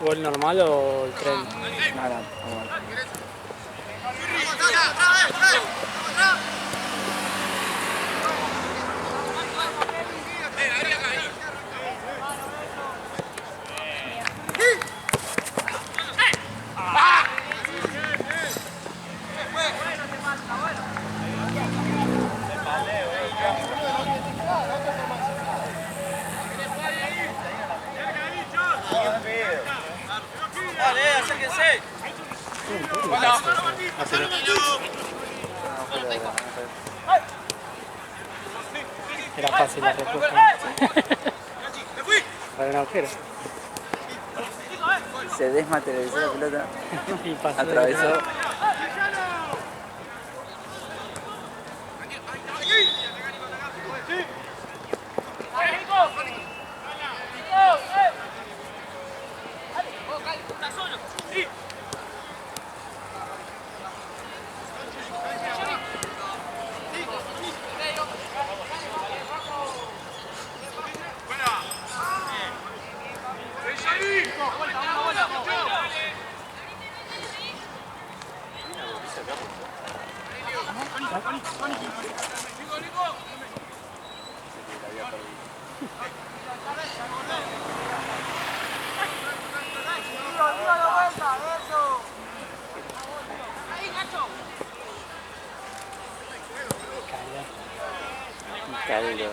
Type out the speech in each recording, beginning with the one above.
¿Gol normal o el tren? No, normal. Dale, acérquense. Era fácil la respuesta. Para un agujero. Se desmaterializó la pelota. Y pasó. Atravesó. Cálido.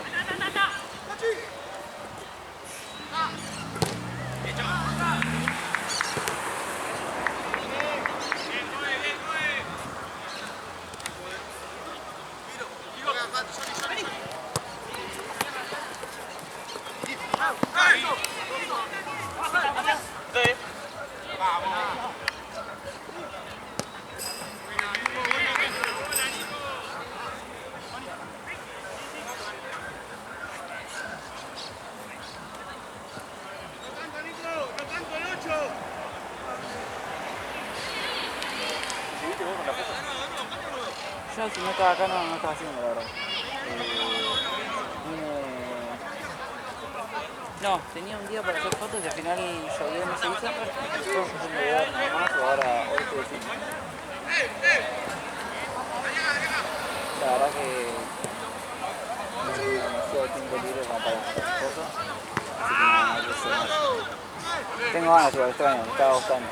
Yo si no estaba acá no estaba haciendo, la verdad. No, tenía un día para hacer fotos y al final llovió y no se hizo. Entonces me voy a dar nada más y ahora hoy estoy diciendo. La verdad que no tengo demasiado tiempo libre como para hacer fotos. Así que no sé más. Tengo ganas igual, extraño, me estaba gustando.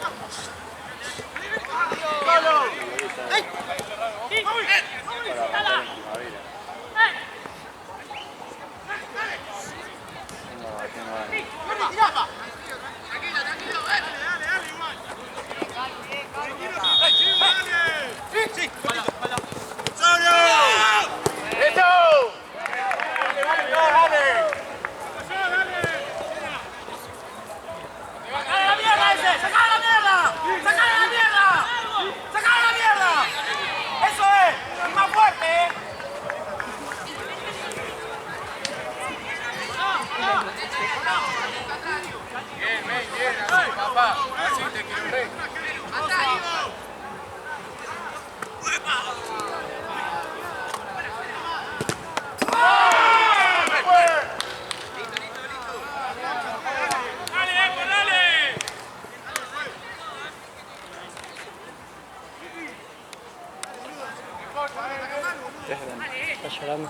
¿Estás llorando?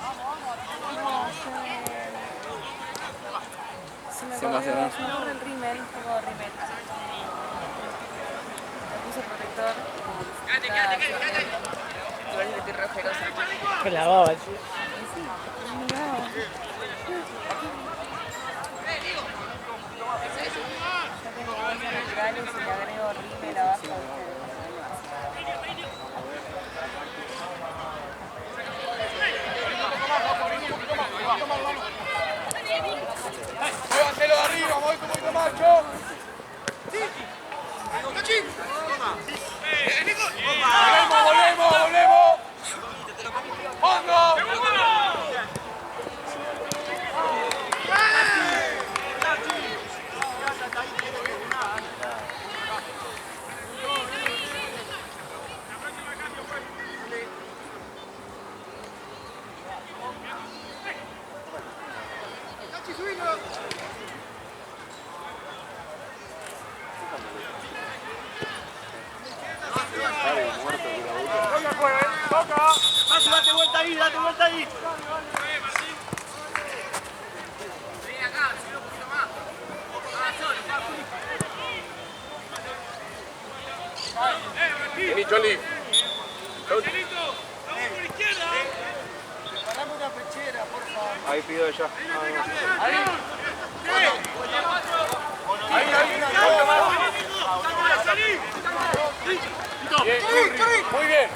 Se me ocurre el rímel, tengo rímel. Me puse protector. Igual le estoy re ojerosa. Con la baba, sí. Ya tengo bolsas naturales y le agrego rímel abajo. Llévatelo de arriba, voy un poquito más, yo. Volvemos. ¡Fondo! vuelta ahí, date vuelta ahí. Vení, Choli. Ahí pido yo. Muy bien.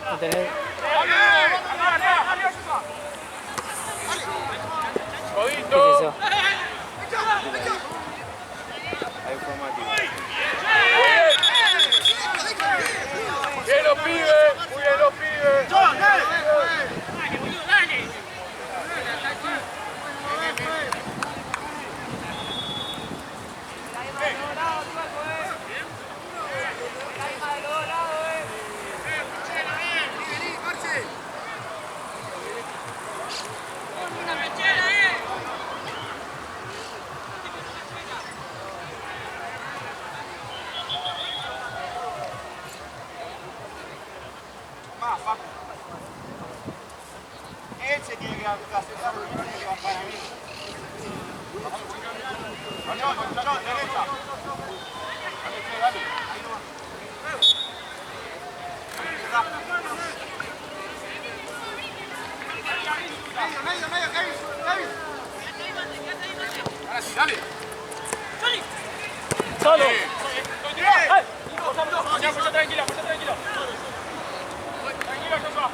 A tener Codito. ¿qué es eso? Ahí fue Mati. Bien los pibes. Muy bien los pibes. Él se tiene que hacer para mí. John, derecha. Medio, Kevin. Ahora sí, dale. ¡Solo! Pucha tranquila. Tranquilo, Joshua.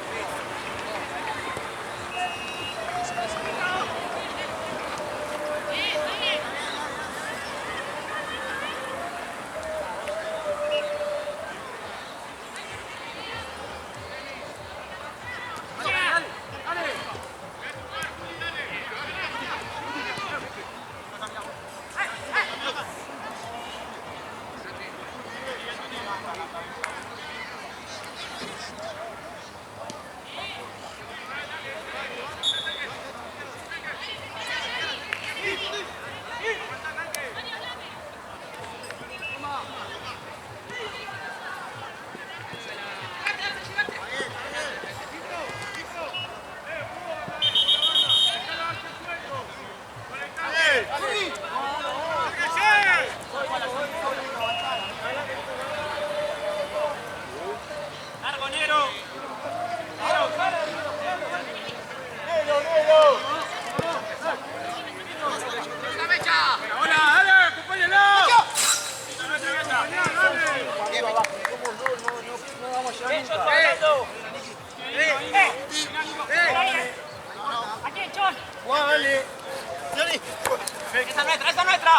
¡Esa es nuestra!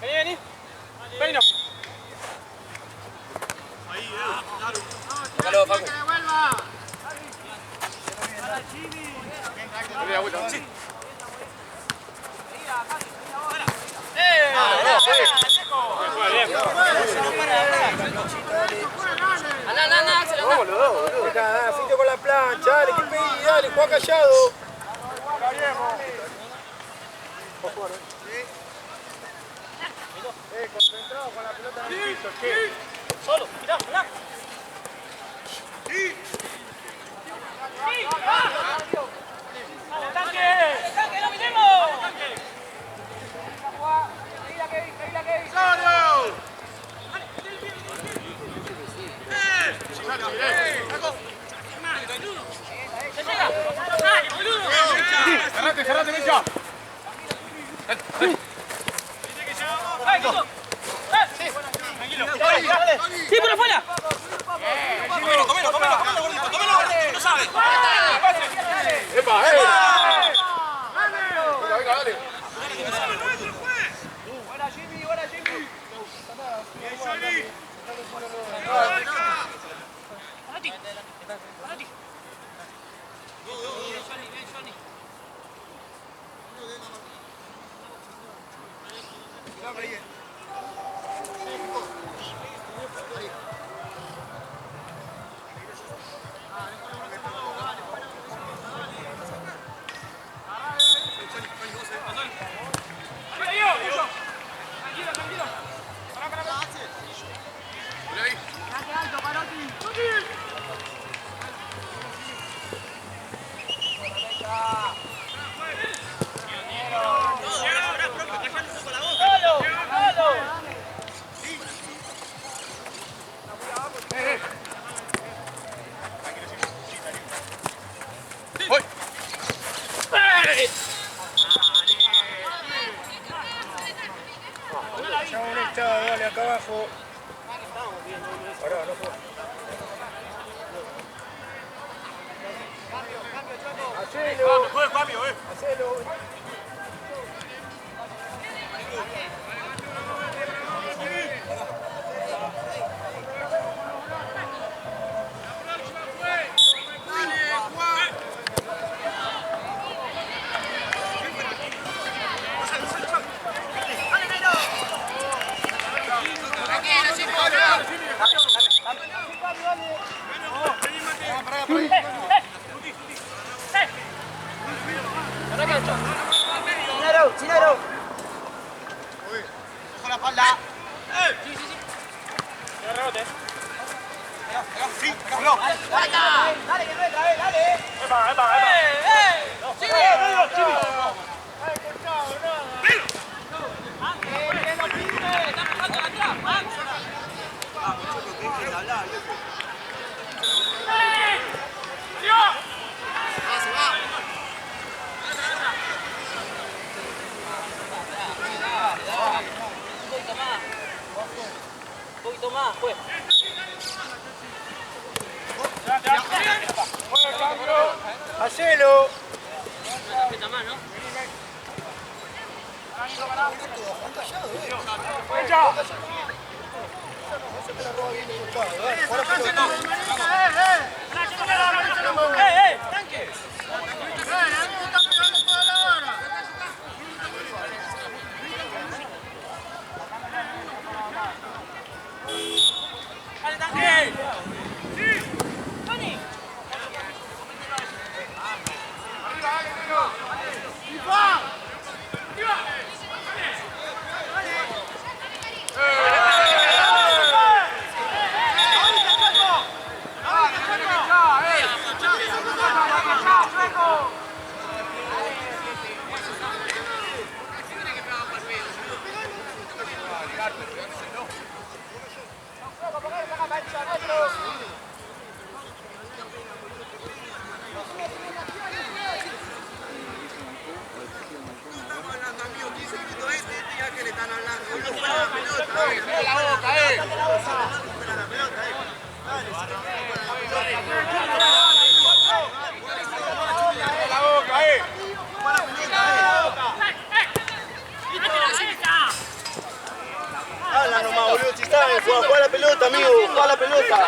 Vení, vení. Peino. Dale, Facu. Dale la vuelta. Sí. Vamos los dos, boludo. Fuiste con la plancha, dale, que pedí, dale, juega callado. Concentrado con la pelota en el piso, ¿qué? Solo, mirá, mirá. ¡Tanque, lo miremos! ¡Cerrate, Mecha! ¡Sí, por afuera! ¡Comelo, gordito! ¡Comelo! ¡No sabe! ¡Epa, Venga, dale. Buena Jimmy. Dale, acá abajo. Ahora, no puedo. Cambio, Hacelo. Chinero. Con la espalda. Sí. Rebote. Sí, no. Dale, que no entra, dale. Epa. Un poquito más, pues. Hacelo. Más, ¿no? amigo, busca la pelota.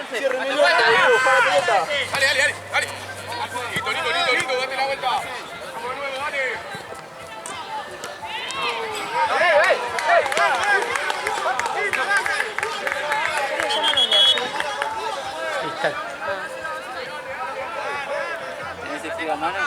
Cierre mi pelota, amigo, busca la pelota. Dale, dale, dale, dale. Listo, date la vuelta. Vamos de nuevo, dale. ¿Tienes el frío a mano?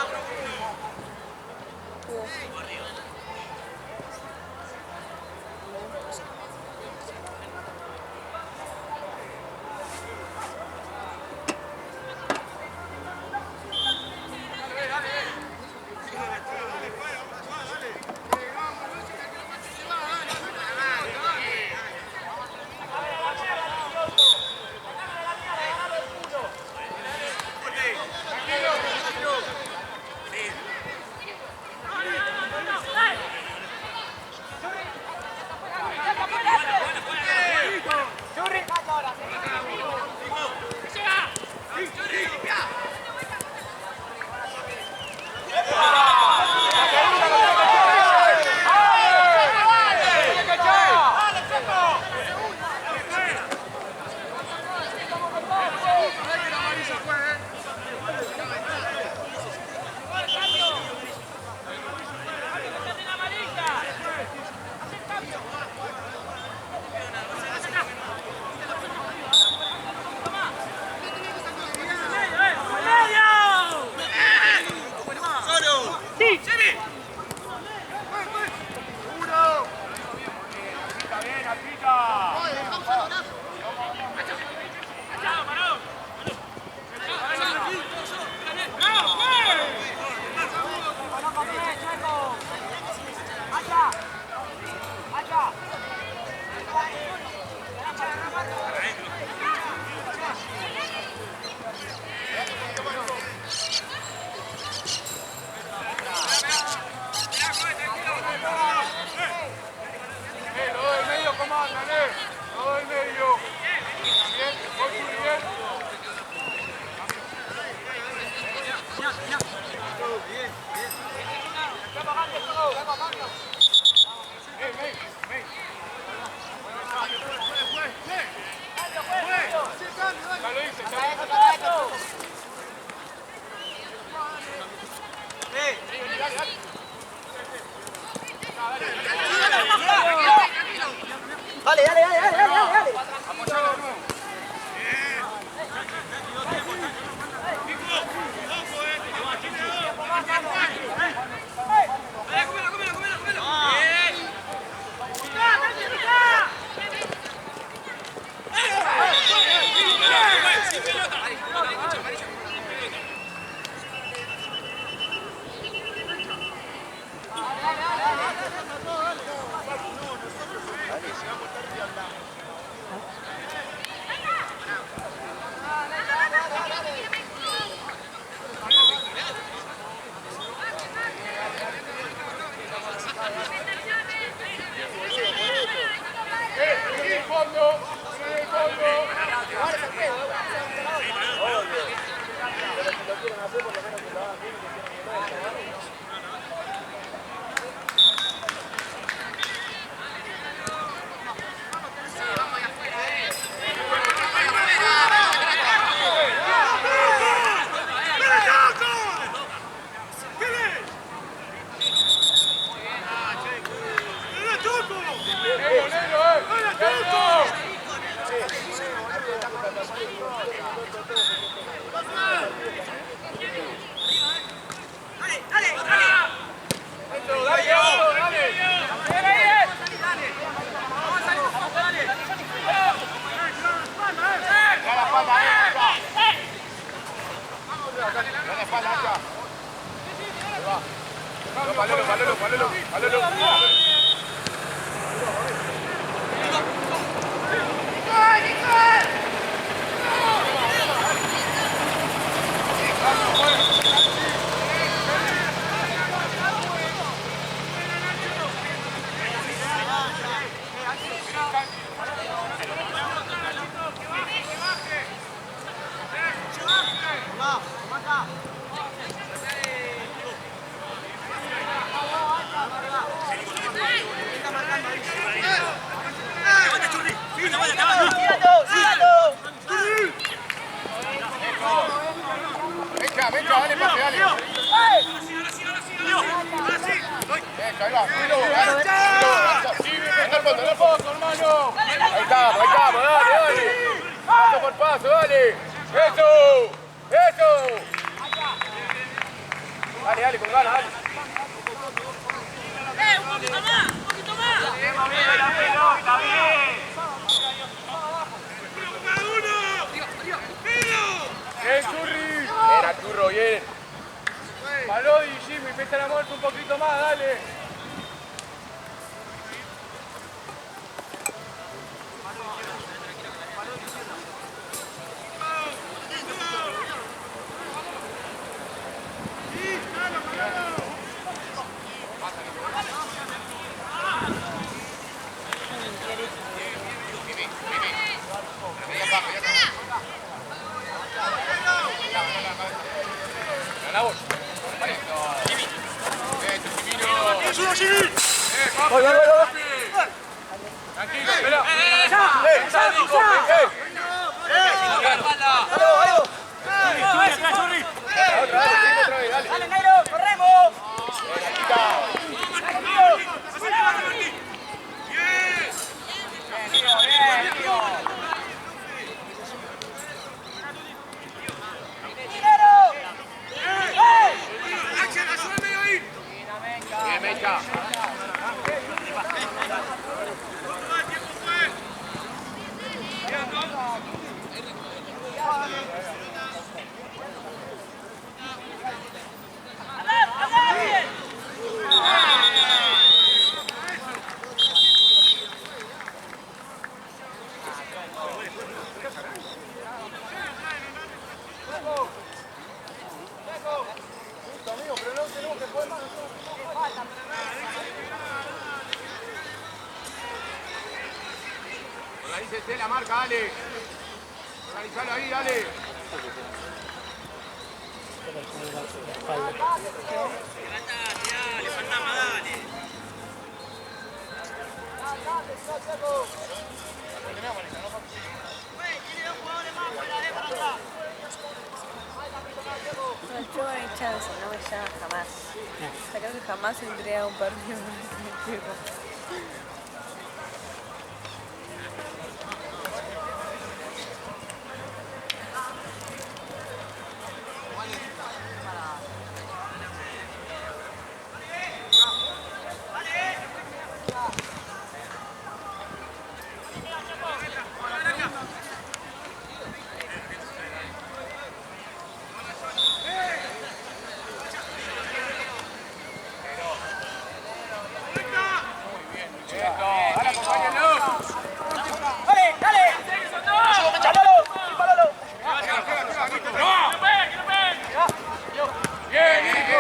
en el fondo, hermano. Ahí estamos, dale. Paso por paso, dale. Eso. Dale, con ganas, dale. Un poquito más. Está bien. Bien, Churri. Era Churro, bien. Palodi y Jimmy, empiezan a moverse un poquito más, dale. Voy. Tranquilo, espera. Otra vez, dale. Dale, Nairo, corremos. Bien, Mecha. Organícese la marca, dale. Organizalo ahí, dale. Le falta más, dale. No, yo no hay chance, no me llama jamás. O sea, creo que jamás entré a un partido con ese tipo. Dale, acompáñenlo. Dale. Chapalo. Bien, Nico.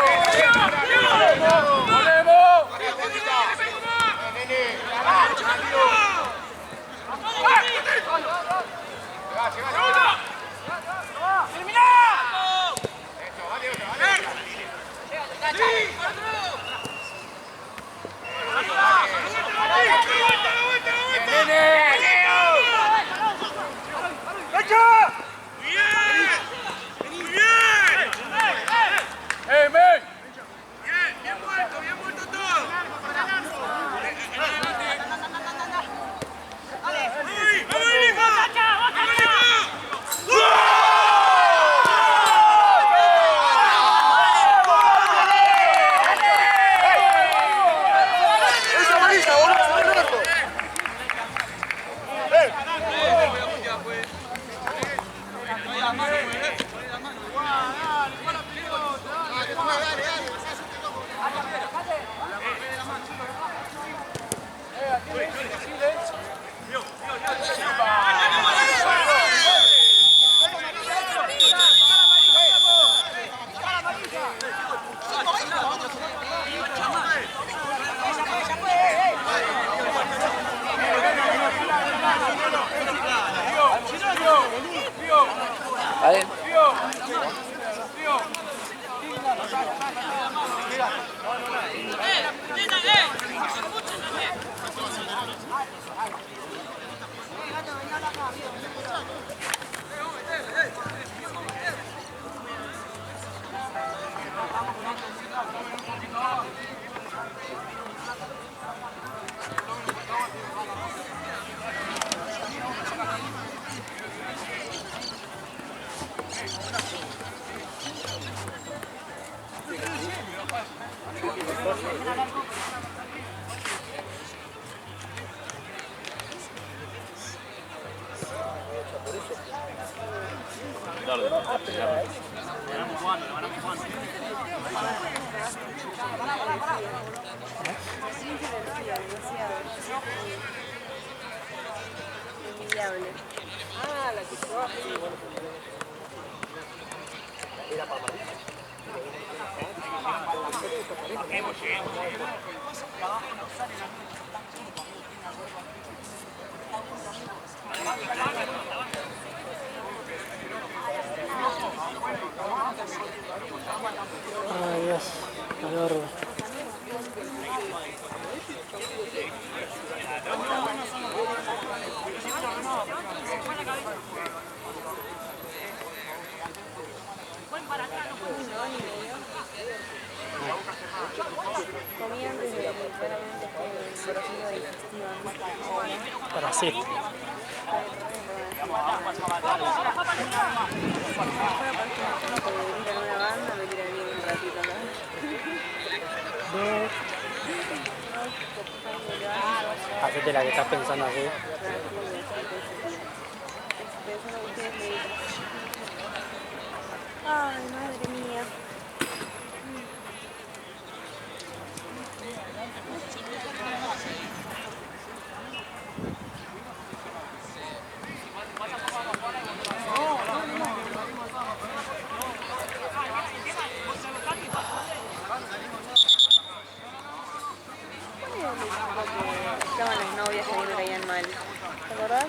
¡Volvemos! Envidiable. Ah, la que se va. Ay, Dios, calor. Comí antes de claramente por signo digestivo. Para sí. En una banda me tiran bien un ratito acá. Hacete la que estás pensando así. Ay, madre mía. Estaban las novias que a mí me caían mal. ¿Te acordás?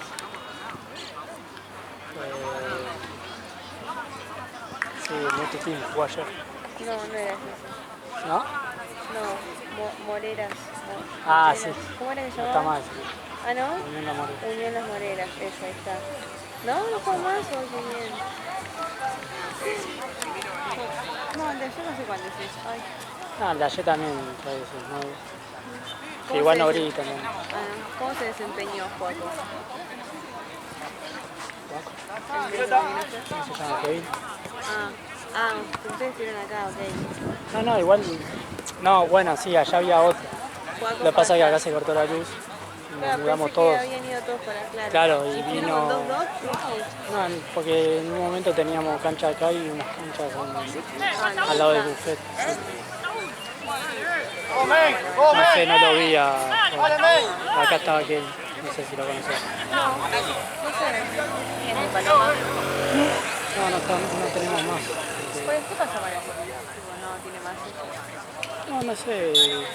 Sí, mucho tiempo, fue ayer. No, no era eso. ¿No? No, Moreras. No, Ah, Moreras. sí. ¿Cómo era que se No está llamaba? mal. Ah, ¿no? Unión La Morena. Unión Las Moreras, esa, ahí está. No, no fue más, o qué bien. No, el de ayer no sé cuándo es eso. Ay. No, el de ayer también, puede ser, ¿no? ¿Cómo Igual se no desen- brilla también. Ah, ¿cómo se desempeñó Joaco? ¿Cómo se llama? Kevin. Ustedes estuvieron acá, ok. No, igual. No, bueno, sí, allá había otro. Joaco Lo que pasa es que fue acá se cortó la luz. Y nos Claro, mudamos pensé todos. que habían ido todos para claro. Claro, y ¿Fueron vino- con dos? No, porque en un momento teníamos cancha acá y unas canchas al lado del buffet. Buffet no lo vi acá estaba Kevin, no sé si lo conoces. No sé. ¿Quién es Paloma? No tenemos más. Pues, ¿qué pasa con eso? Tipo, no tiene más eso. No sé,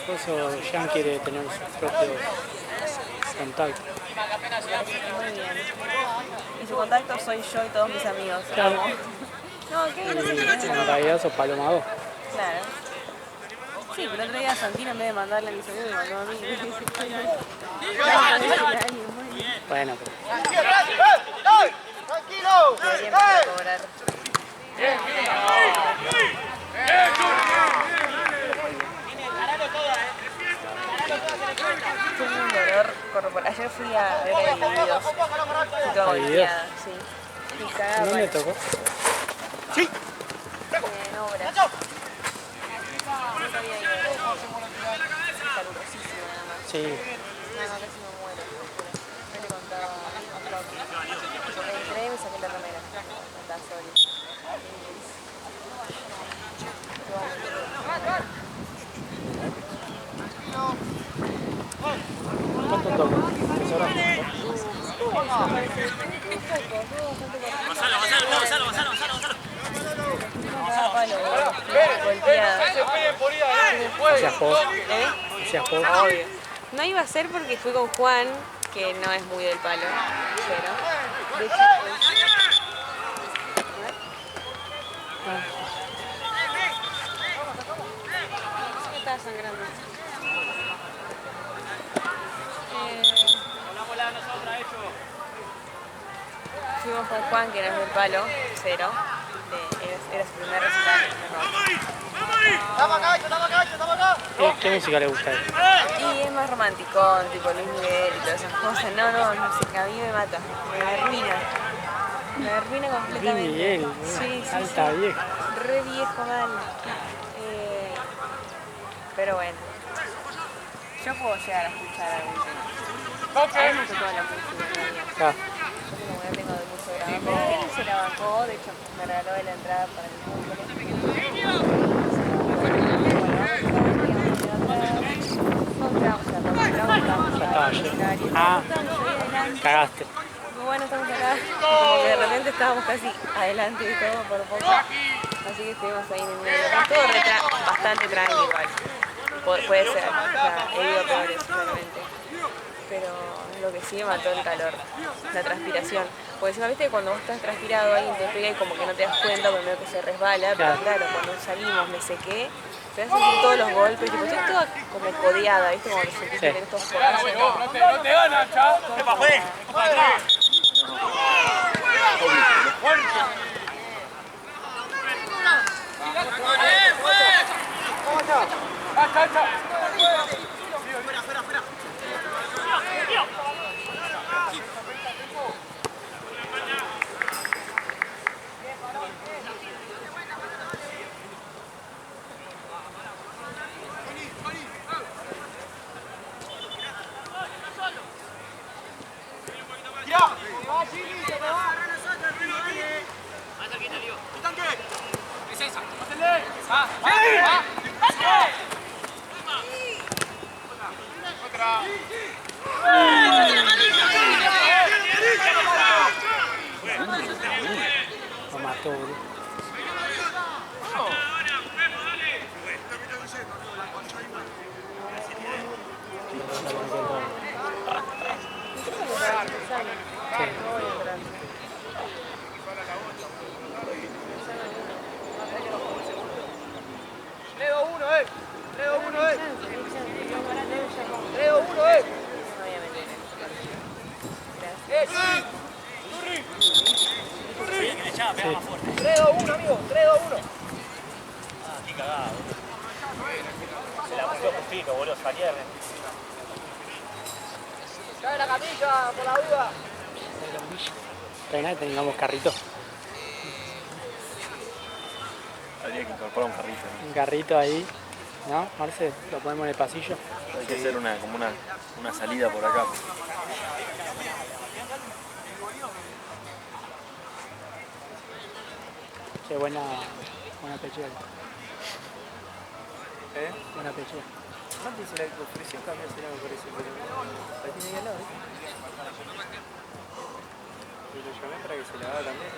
Coso Jean quiere tener sus propios contactos. Muy bien. Y su contacto soy yo y todos mis amigos. Claro. Amo. No, ¿qué? No sé qué. En realidad sos Paloma 2. Claro. Sí, pero el otro día Santino en vez de mandarle a mis amigos me mandó a mí. Bueno, pero ¡Tranquilo! Debería empezar a cobrar. Tengo un dolor corporal. Ayer fui a ver a Divididos. Y toda golpeada, sí. Y cagada. ¿dónde tocó? En obras. No sabía que era calurosísimo nada más. Sí. No, casi me muero. Yo le contaba a Flaco. Me entré y me saqué la remera. Andá, sorry. ¿Cuánto tocó? 3 horas. Hacías post. Hacías post. No iba a ser porque fui con Juan, que no es muy del palo, pero de hecho me estaba sangrando. Fuimos con Juan, que no es del palo, cero. Era su primer recital. ¡Estamos acá, estamos acá, estamos acá! ¿Qué música le gusta a él? Y es más romántico, tipo Luis Miguel y todas esas cosas. No, música a mí me mata, me arruina. Me arruina completamente. Luis Miguel, sí, alta vieja. Re viejo mal. Pero bueno. Yo puedo llegar a escuchar algún tema. A mí me gusta toda la música, en realidad. Claro. Yo como no tengo de mucho grado, pero él se la bancó, de hecho me regaló la entrada para el cumple. Ah, cagaste. Bueno, estamos acá, como que de repente estábamos casi adelante de todo por poco, así que estuvimos ahí en el medio. Todo bastante tranquilo igual, puede ser, o sea, he ido peores seguramente, pero lo que sí me mató el calor, la transpiración, porque encima viste que cuando vos estás transpirado alguien te pega y como que no te das cuenta, primero que se resbala, pero claro, cuando salimos me sequé, te vas a sentir todos los golpes, tipo, estoy toda como codeada, viste, como que sentís que tenés todos codazos, No te ganan, chao. ¿Qué pasó? ¿Qué pasó? Lo mató, boludo. Se la metió justito, boludo, salía. Cae la camilla, por la duda. Pena que tengamos carrito. Habría que incorporar un carrito, ¿no? Un carrito ahí, ¿no? Marce, lo ponemos en el pasillo. Hay que hacer como una salida por acá. Che, buena pechera. ¿Eh? Buena pechera. Antes se la ofreció cambiársela, me parece, pero la tiene ahí al lado, ¿eh? Y lo llamé para que se la haga también.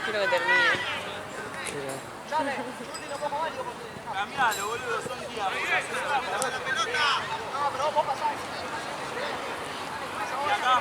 Quiero que termine. Cambialo, boludo, son días. No, pero vos pasás. Y acá.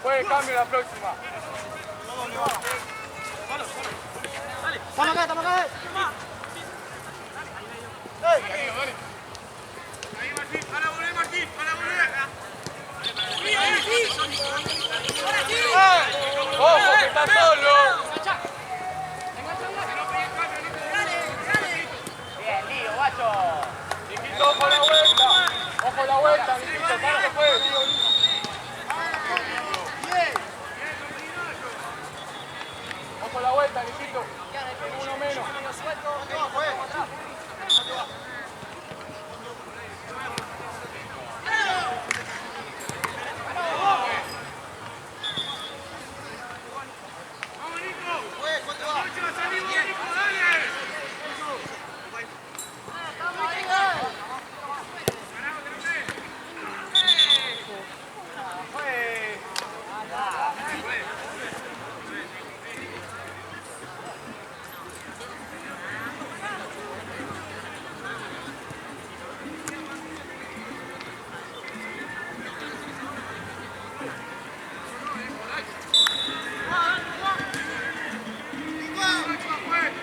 Puede cambio la próxima. Estamos acá. Ahí Martín, para volver Martín, para volver. ¡Ojo, que está solo! Bien, Lío, guacho. Niquito, ojo la vuelta. Ojo la vuelta, Niquito, para que fue. Ojo la vuelta, Niquito. Uno menos.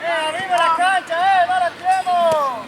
¡Arriba la cancha, no la tenemos!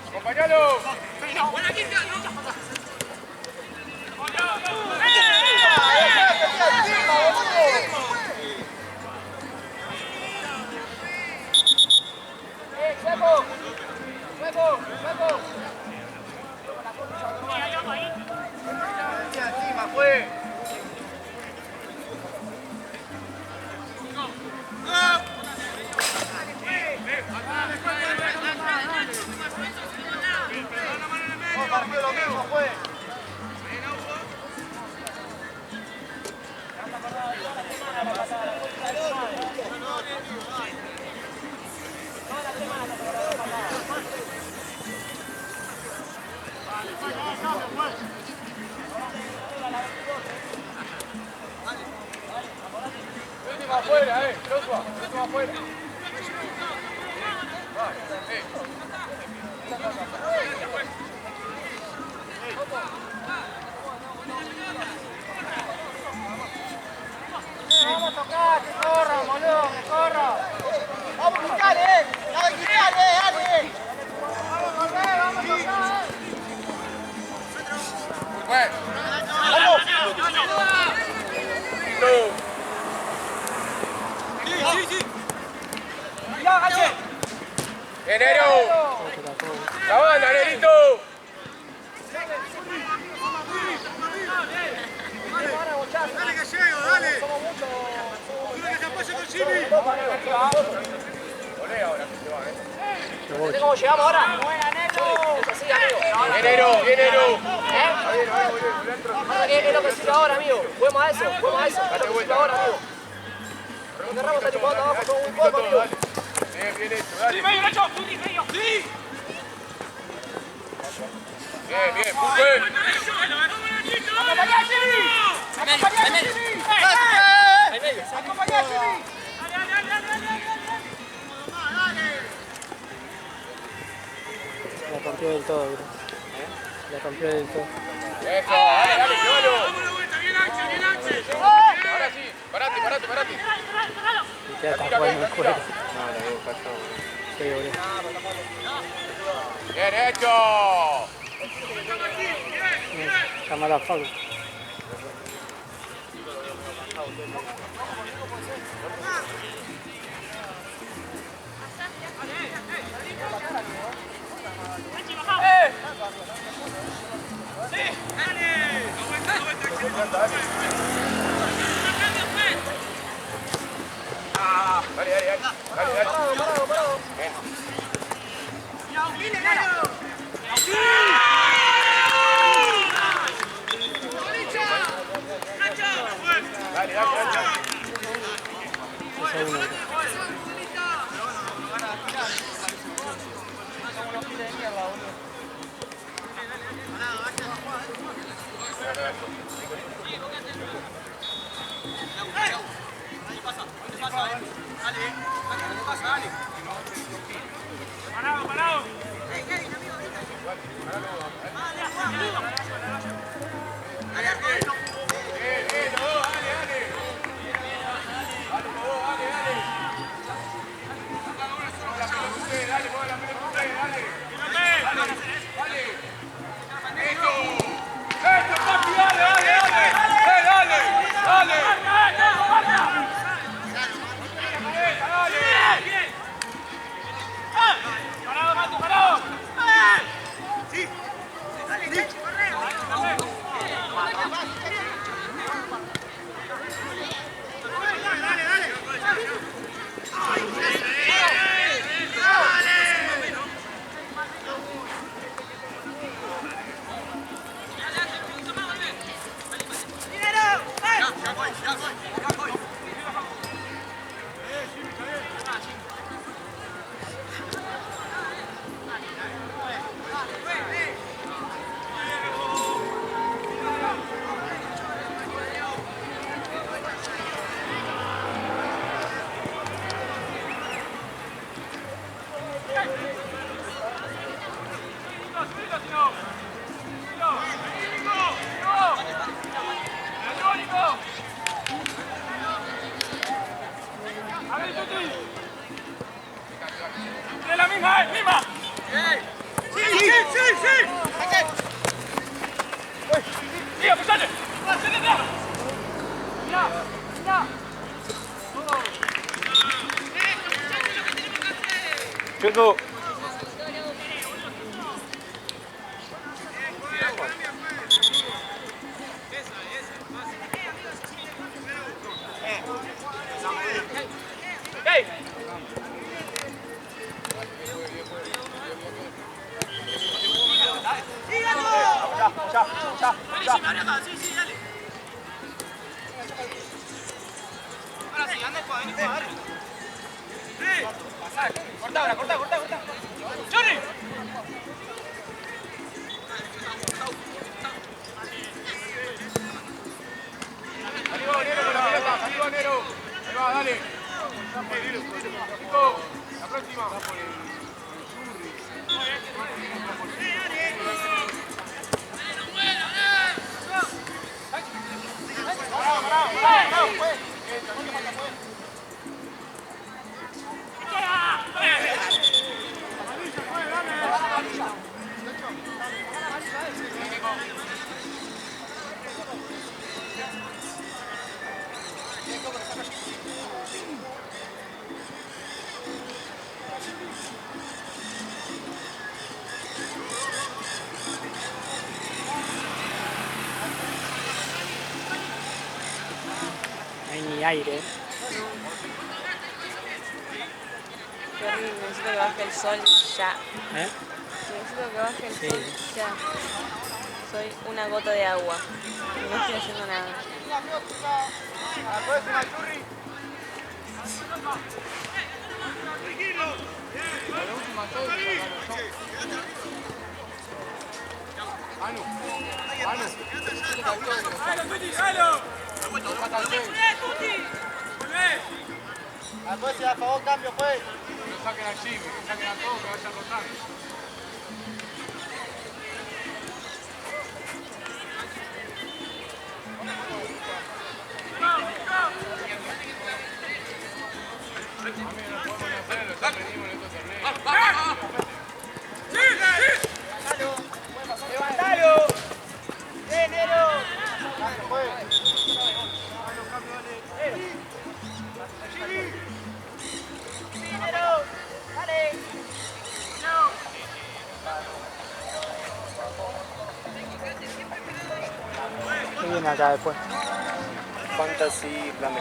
¡Acompañalo! Encima, fue. Partió lo mismo, fue. Última afuera, Joshua, última afuera. Vamos a tocar, que corra, boludo, que corra. Vamos a quitarle, dale, quitarle, dale. Vamos a correr, vamos a tocar. Bueno. Dale que llego, dale. Dale que se apoye con Jimmy. ¿Viste cómo llegamos ahora? Es así, amigo. Bien, Eru, bien, Eru. Es lo que sirve ahora, amigo. Juguemos a eso, juguemos a eso. Es lo que sirve ahora, amigo. Los cerramos está chupando abajo, somos muy pocos, amigo. Bien, bien hecho, dale. Bien, bien, Pupe. ¡Acompañá, Jimmy! ¡Acompañá, Jimmy! ¡Acompañá, Jimmy! La rompió del todo, bro. La rompió del todo. Eso, dale, dale, llévalo. Bien, Axel, bien, Axel. Ahora sí, parate. Y queda tan bueno el juego. No, la veo fallado. Sí, boludo. Bien hecho. Llama la falta. Dale. Bien. Dale. 6-1, bro. Parado. Checo. Arriba, Nero. Ahí va, dale. Nico, la próxima. ni aire. Qué horrible, necesito que baje el sol ya. ¿Eh? Necesito que baje el Sí. sol ya. Soy una gota de agua. Y no estoy haciendo nada. Después si a favor cambio pues. Que saquen a Jimmy, que saquen a todos, que vayan rotando. ¡Levantalo! ¡Nero! Cambio pues. ¡Nero! ¡Dale! ¿Qué viene acá después? Fantasy Plan B.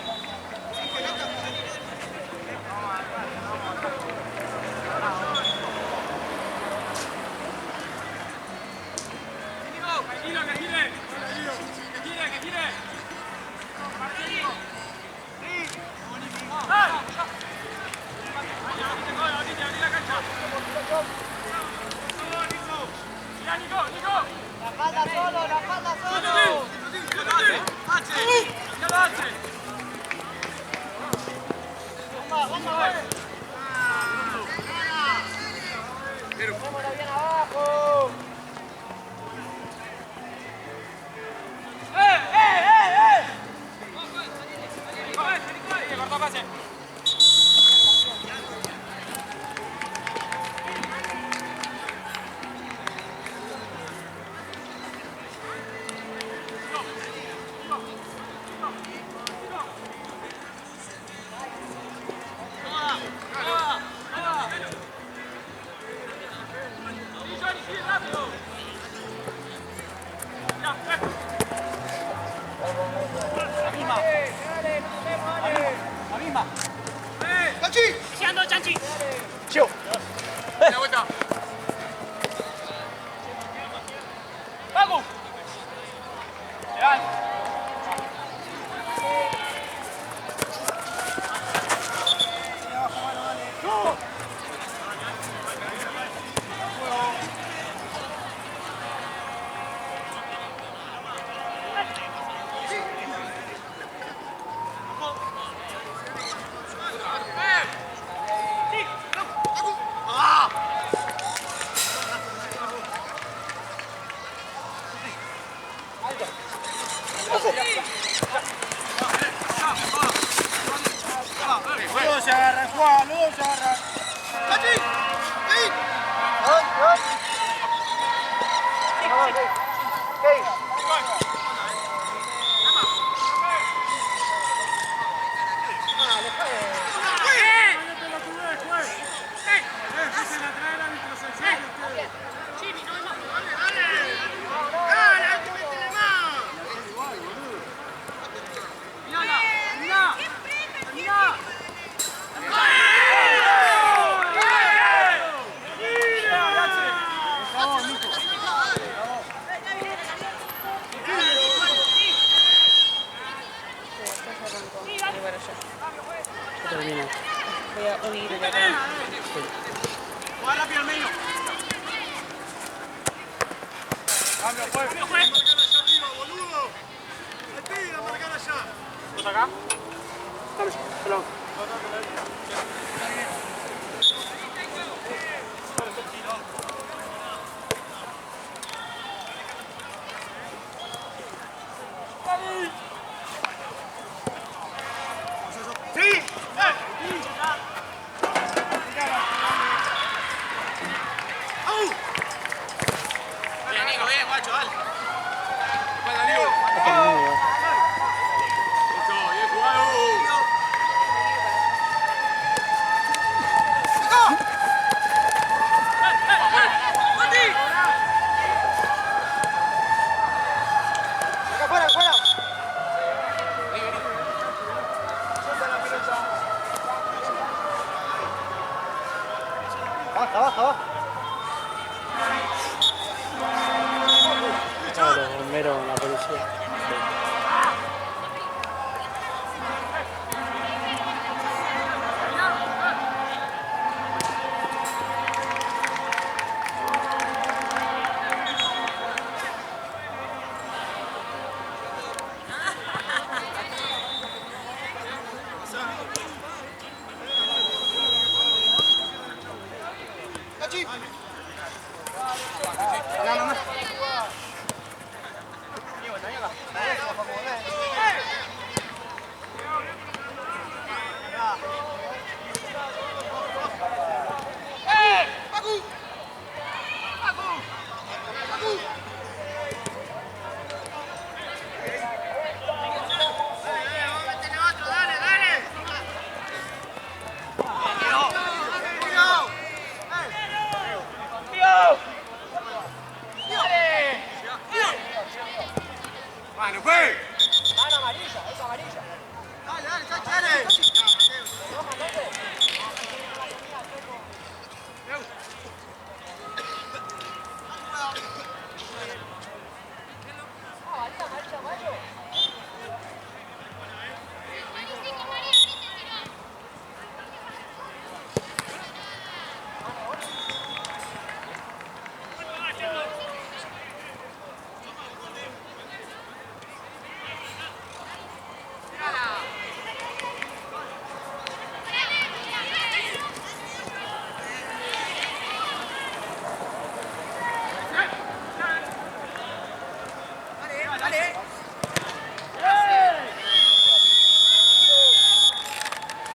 La falda solo, la falda solo. Vámonos bien abajo. Luego se agarra, Juan, luego se agarra. Y bueno, ya. Termina. Voy a huir de acá. Juega rápido al medio. Cambio, pues. Marcar allá arriba, boludo. Al tira, marcar allá. ¿Estás acá? ¡Sí! Bien, Nico, bien, guacho, dale. Espalda, Nico. Eso, bien jugado. Acá afuera, afuera. carabinero con la policía. Bueno, fue. Mano amarilla, es amarilla. Dale, dale, dale.